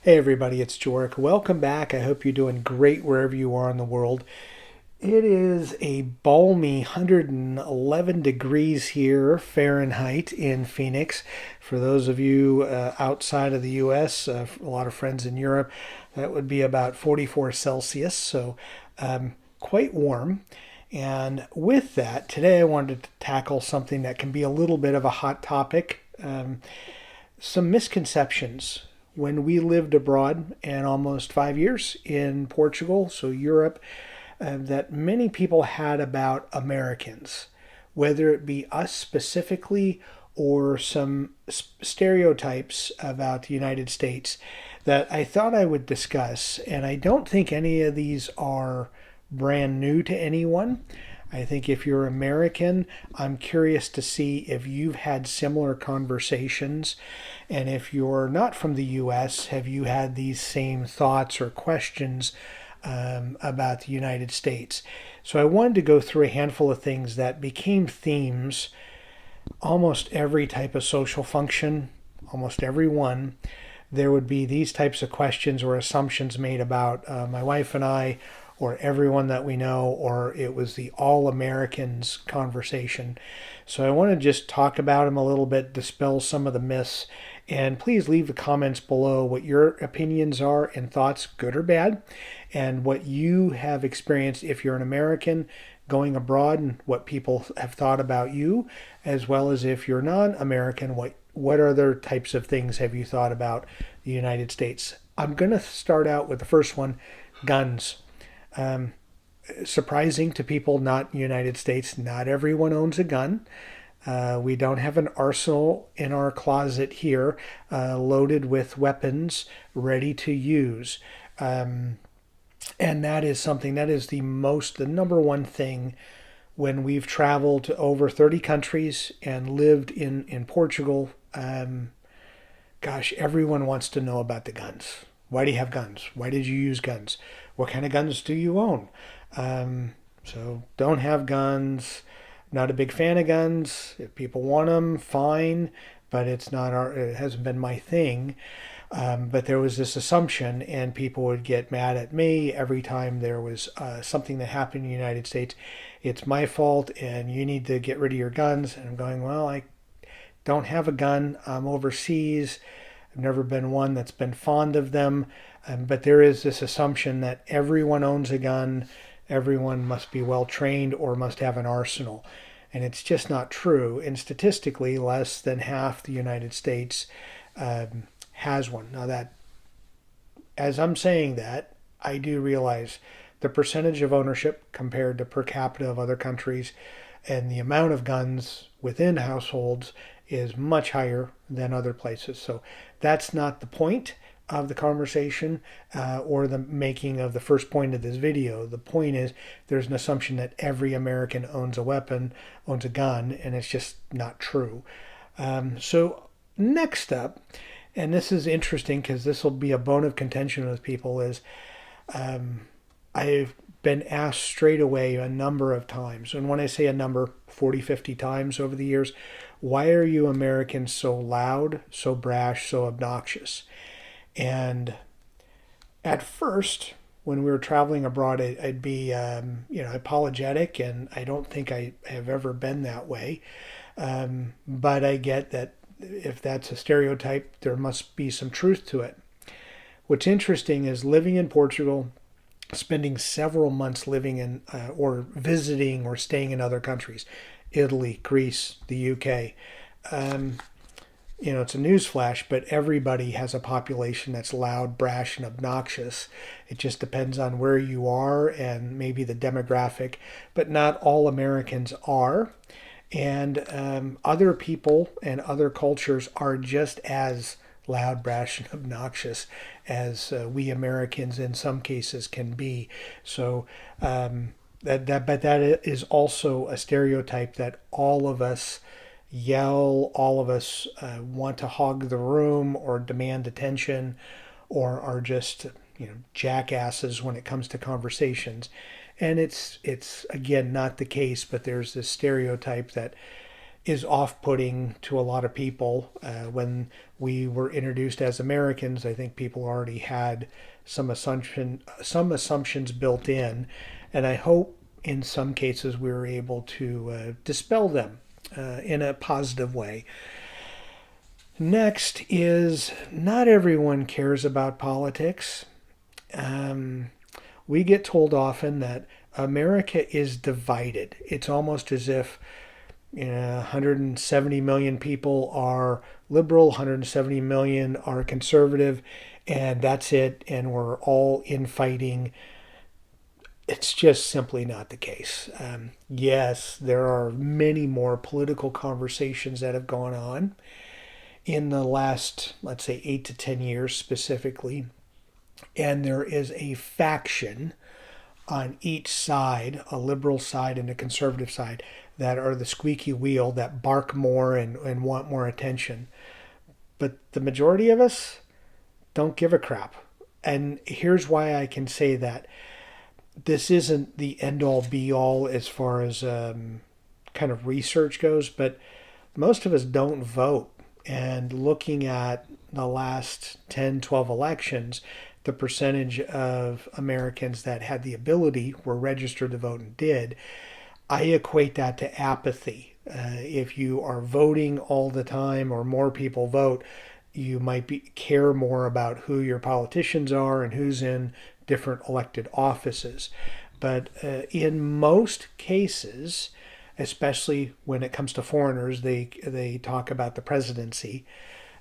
Hey everybody, it's Joric. Welcome back. I hope you're doing great wherever you are in the world. It is a balmy 111 degrees here Fahrenheit in Phoenix. For those of you outside of the US, a lot of friends in Europe, that would be about 44 Celsius, so quite warm. And with that, today I wanted to tackle something that can be a little bit of a hot topic. Some misconceptions when we lived abroad and almost 5 years in Portugal, so Europe, that many people had about Americans, whether it be us specifically or some stereotypes about the United States that I thought I would discuss. And I don't think any of these are brand new to anyone. I think if you're American, I'm curious to see if you've had similar conversations. And if you're not from the US, have you had these same thoughts or questions about the United States? So I wanted to go through a handful of things that became themes almost every type of social function, almost every one. There would be these types of questions or assumptions made about my wife and I, or everyone that we know, or it was the all Americans conversation. So I want to just talk about them a little bit, dispel some of the myths, and please leave the comments below what your opinions are and thoughts, good or bad, and what you have experienced if you're an American going abroad and what people have thought about you, as well as if you're non-American, what other types of things have you thought about the United States? I'm going to start out with the first one, guns. Um, Surprising to people not in the United States, not everyone owns a gun. We don't have an arsenal in our closet here loaded with weapons ready to use. Um, and that is something that is the number one thing when we've traveled to over 30 countries and lived in Portugal. Gosh, everyone wants to know about the guns. Why do you have guns? Why did you use guns? What kind of guns do you own? So don't have guns. Not a big fan of guns. If people want them, fine, but it hasn't been my thing. But there was this assumption, and people would get mad at me every time there was something that happened in the United States. It's my fault, and you need to get rid of your guns. And I'm going, well, I don't have a gun. I'm overseas. I've never been one that's been fond of them. But there is this assumption that everyone owns a gun, everyone must be well trained or must have an arsenal. And it's just not true. And statistically, less than half the United States has one. Now, that, as I'm saying that, I do realize the percentage of ownership compared to per capita of other countries and the amount of guns within households is much higher than other places. So that's not the point of the conversation or the making of the first point of this video. The point is there's an assumption that every American owns a weapon, owns a gun, and it's just not true. So next up, and this is interesting because this will be a bone of contention with people, is I've been asked straight away a number of times, and when I say a number, 40, 50 times over the years, why are you Americans so loud, so brash, so obnoxious? And at first, when we were traveling abroad, I'd be, apologetic, and I don't think I have ever been that way. But I get that if that's a stereotype, there must be some truth to it. What's interesting is living in Portugal, spending several months living in or visiting or staying in other countries, Italy, Greece, the UK. It's a newsflash, but everybody has a population that's loud, brash, and obnoxious. It just depends on where you are and maybe the demographic, but not all Americans are. And other people and other cultures are just as loud, brash, and obnoxious as we Americans in some cases can be. So but that is also a stereotype that all of us yell, all of us want to hog the room or demand attention, or are just jackasses when it comes to conversations. And it's again not the case, but there's this stereotype that is off-putting to a lot of people. When we were introduced as Americans, I think people already had some assumptions built in, and I hope in some cases we were able to dispel them in a positive way. Next is not everyone cares about politics. Um, we get told often that America is divided. It's almost as if 170 million people are liberal, 170 million are conservative, and that's it, and we're all infighting. It's just simply not the case. Yes, there are many more political conversations that have gone on in the last, let's say, 8 to 10 years specifically, and there is a faction on each side, a liberal side and a conservative side, that are the squeaky wheel that bark more and want more attention. But the majority of us don't give a crap. And here's why I can say that. This isn't the end all be all as far as kind of research goes, but most of us don't vote. And looking at the last 10, 12 elections, the percentage of Americans that had the ability, were registered to vote and did, I equate that to apathy. If you are voting all the time or more people vote, you might care more about who your politicians are and who's in different elected offices. But in most cases, especially when it comes to foreigners, they talk about the presidency.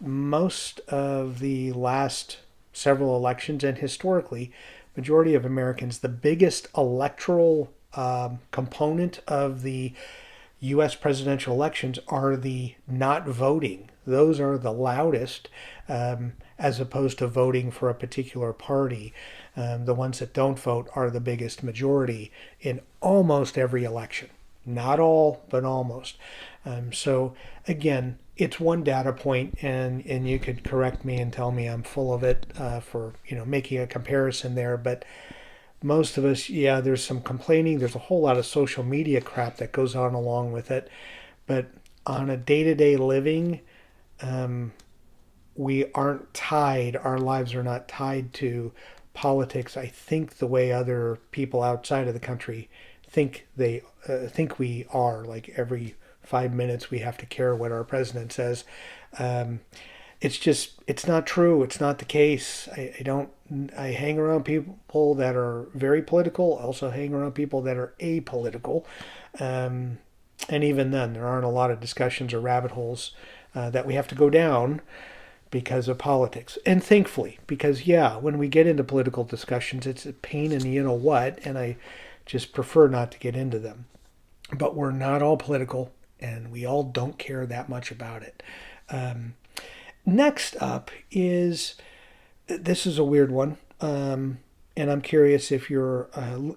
Most of the last several elections and historically, majority of Americans, the biggest electoral component of the U.S. presidential elections are the not voting. Those are the loudest, as opposed to voting for a particular party. The ones that don't vote are the biggest majority in almost every election. Not all, but almost. So again, it's one data point, and you could correct me and tell me I'm full of it for making a comparison there. But most of us, yeah, there's some complaining. There's a whole lot of social media crap that goes on along with it. But on a day-to-day living, we aren't tied. Our lives are not tied to politics. I think the way other people outside of the country think we are. Like every 5 minutes, we have to care what our president says. It's not true. It's not the case. I hang around people that are very political, also hang around people that are apolitical. And even then, there aren't a lot of discussions or rabbit holes that we have to go down because of politics. And thankfully, because yeah, when we get into political discussions, it's a pain in the you know what, and I just prefer not to get into them. But we're not all political, and we all don't care that much about it. Next up is, this is a weird one, and I'm curious if you're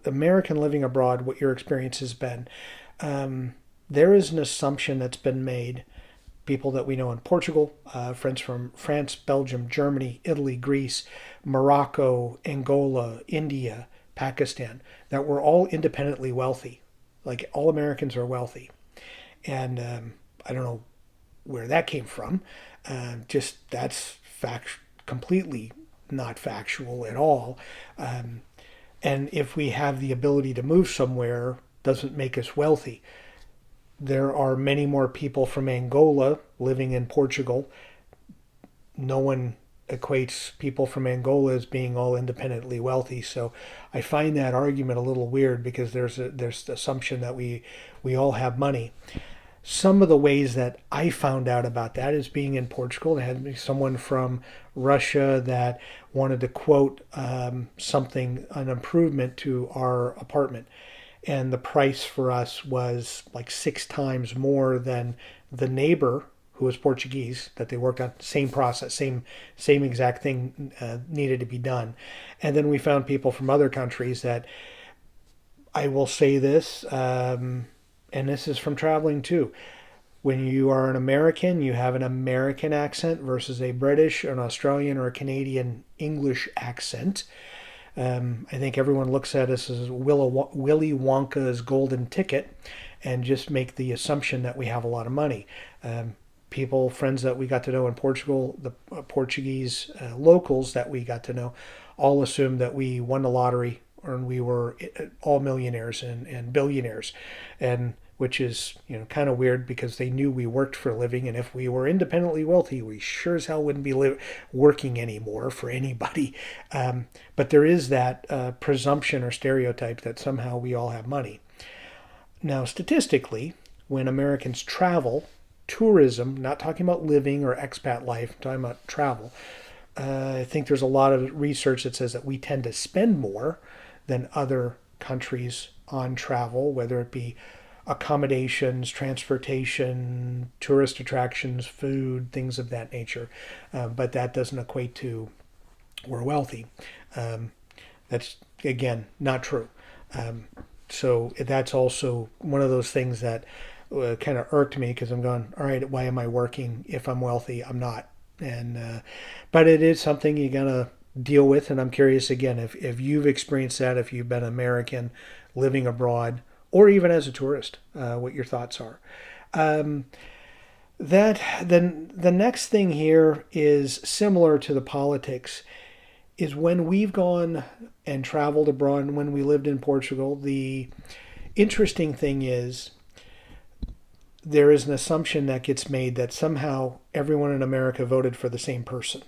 American living abroad, what your experience has been. There is an assumption that's been made, people that we know in Portugal, friends from France, Belgium, Germany, Italy, Greece, Morocco, Angola, India, Pakistan, that we're all independently wealthy. Like all Americans are wealthy. And I don't know where that came from. Just that's completely not factual at all. And if we have the ability to move somewhere, doesn't make us wealthy. There are many more people from Angola living in Portugal. No one equates people from Angola as being all independently wealthy. So I find that argument a little weird because there's the assumption that we all have money. Some of the ways that I found out about that is being in Portugal. There had someone from Russia that wanted to quote something, an improvement to our apartment. And the price for us was like 6 times more than the neighbor who was Portuguese that they worked on. Same process, same exact thing needed to be done. And then we found people from other countries that, I will say this, and this is from traveling too. When you are an American, you have an American accent versus a British, an Australian, or a Canadian English accent. I think everyone looks at us as Willy Wonka's golden ticket, and just make the assumption that we have a lot of money. People, friends that we got to know in Portugal, the Portuguese locals that we got to know, all assumed that we won the lottery and we were all millionaires and billionaires, and which is kind of weird because they knew we worked for a living, and if we were independently wealthy, we sure as hell wouldn't be working anymore for anybody. But there is that presumption or stereotype that somehow we all have money. Now, statistically, when Americans travel, tourism, not talking about living or expat life, I'm talking about travel. I think there's a lot of research that says that we tend to spend more than other countries on travel, whether it be accommodations, transportation, tourist attractions, food, things of that nature. But that doesn't equate to we're wealthy. That's, again, not true. So that's also one of those things that kind of irked me because I'm going, all right, why am I working if I'm wealthy? I'm not. And but it is something you gotta deal with, and I'm curious again if you've experienced that, if you've been American living abroad or even as a tourist, what your thoughts are. That then the next thing here is similar to the politics. Is when we've gone and traveled abroad, when we lived in Portugal, the interesting thing is there is an assumption that gets made that somehow everyone in America voted for the same person.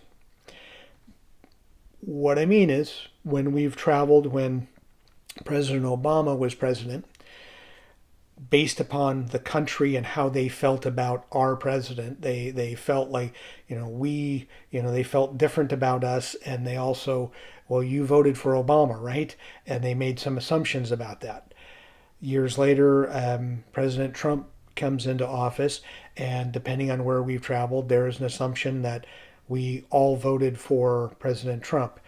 What I mean is, when we've traveled, when President Obama was president, based upon the country and how they felt about our president, they felt like, they felt different about us, and they also, well, you voted for Obama, right? And they made some assumptions about that. Years later, President Trump comes into office, and depending on where we've traveled, there is an assumption that we all voted for President Trump.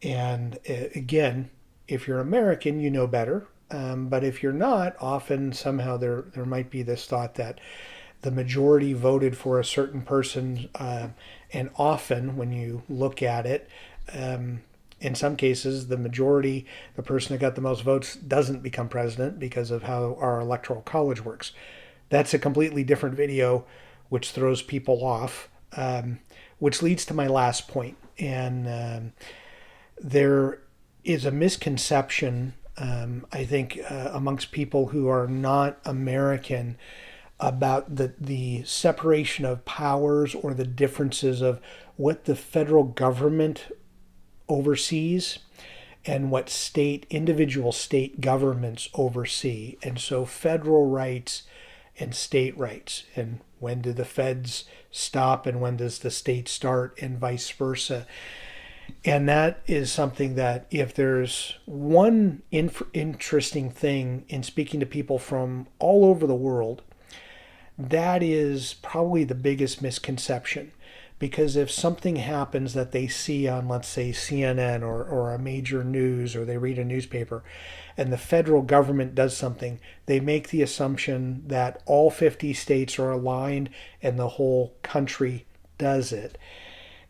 And again, if you're American, you know better. But if you're not, often somehow there might be this thought that the majority voted for a certain person, and often when you look at it, in some cases, the majority, the person that got the most votes, doesn't become president because of how our electoral college works. That's a completely different video, which throws people off, which leads to my last point. And there is a misconception, I think, amongst people who are not American about the separation of powers or the differences of what the federal government oversees and what individual state governments oversee. And so federal rights and state rights, and when do the feds stop and when does the state start, and vice versa. And that is something that, if there's one interesting thing in speaking to people from all over the world, that is probably the biggest misconception. Because if something happens that they see on, let's say, CNN or a major news, or they read a newspaper, and the federal government does something, they make the assumption that all 50 states are aligned and the whole country does it.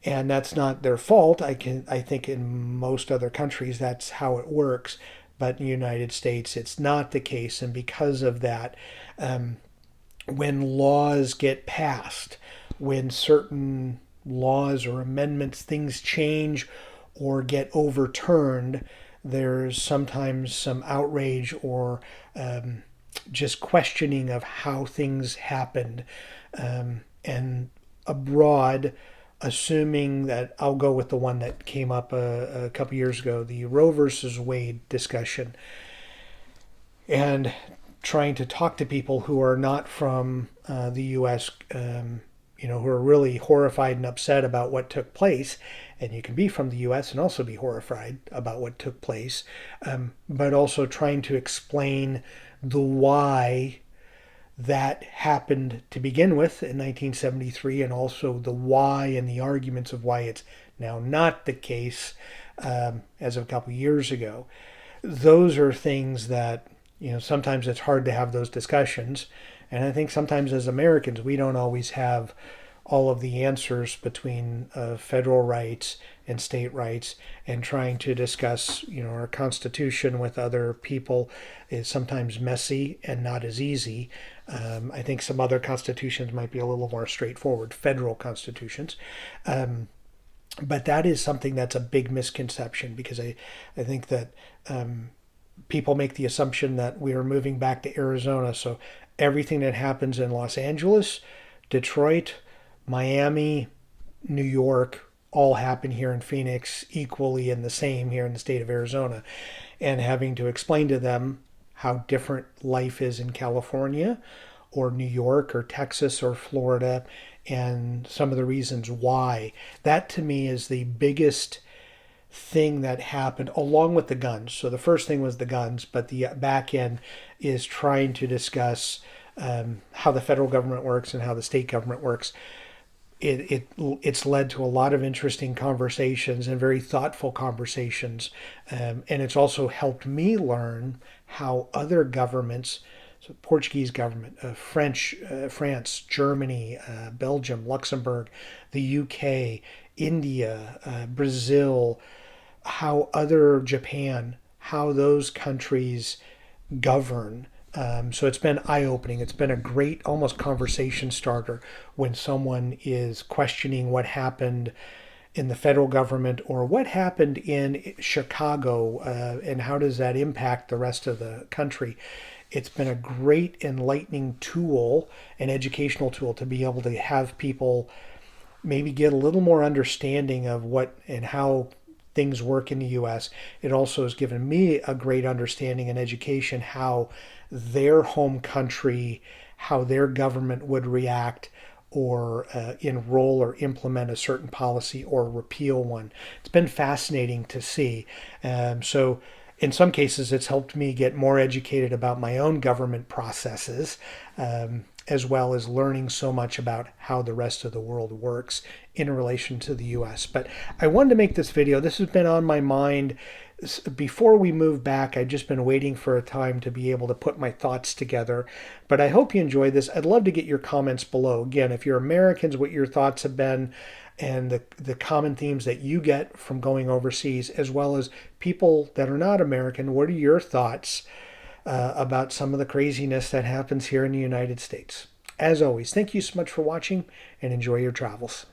And that's not their fault. I think in most other countries that's how it works, but in the United States it's not the case. And because of that, when laws get passed, when certain laws or amendments, things change or get overturned, there's sometimes some outrage or just questioning of how things happened. And abroad, assuming that, I'll go with the one that came up a couple years ago, the Roe versus Wade discussion, and trying to talk to people who are not from the U.S., who are really horrified and upset about what took place. And you can be from the U.S. and also be horrified about what took place, but also trying to explain the why that happened to begin with in 1973, and also the why and the arguments of why it's now not the case as of a couple years ago. Those are things that, sometimes it's hard to have those discussions. And I think sometimes as Americans, we don't always have all of the answers between federal rights and state rights, and trying to discuss, our Constitution with other people is sometimes messy and not as easy. I think some other constitutions might be a little more straightforward, federal constitutions. But that is something that's a big misconception, because I think that people make the assumption that we are moving back to Arizona. So everything that happens in Los Angeles, Detroit, Miami, New York, all happen here in Phoenix equally and the same here in the state of Arizona. And having to explain to them how different life is in California or New York or Texas or Florida, and some of the reasons why. That to me is the biggest thing that happened, along with the guns. So the first thing was the guns, but the back end is trying to discuss how the federal government works and how the state government works. It's led to a lot of interesting conversations and very thoughtful conversations, and it's also helped me learn how other governments, so Portuguese government, France, Germany, Belgium, Luxembourg, the UK, India, Brazil, Japan, how those countries govern. So it's been eye-opening. It's been a great, almost conversation starter when someone is questioning what happened in the federal government or what happened in Chicago, and how does that impact the rest of the country. It's been a great enlightening tool, an educational tool, to be able to have people maybe get a little more understanding of what and how things work in the U.S. It also has given me a great understanding and education how their home country, how their government would react or enroll or implement a certain policy or repeal one. It's been fascinating to see. So in some cases, it's helped me get more educated about my own government processes, as well as learning so much about how the rest of the world works in relation to the US. But I wanted to make this video. This has been on my mind before we move back. I've just been waiting for a time to be able to put my thoughts together. But I hope you enjoyed this. I'd love to get your comments below. Again, if you're Americans, what your thoughts have been, and the common themes that you get from going overseas, as well as people that are not American. What are your thoughts about some of the craziness that happens here in the United States? As always, thank you so much for watching, and enjoy your travels.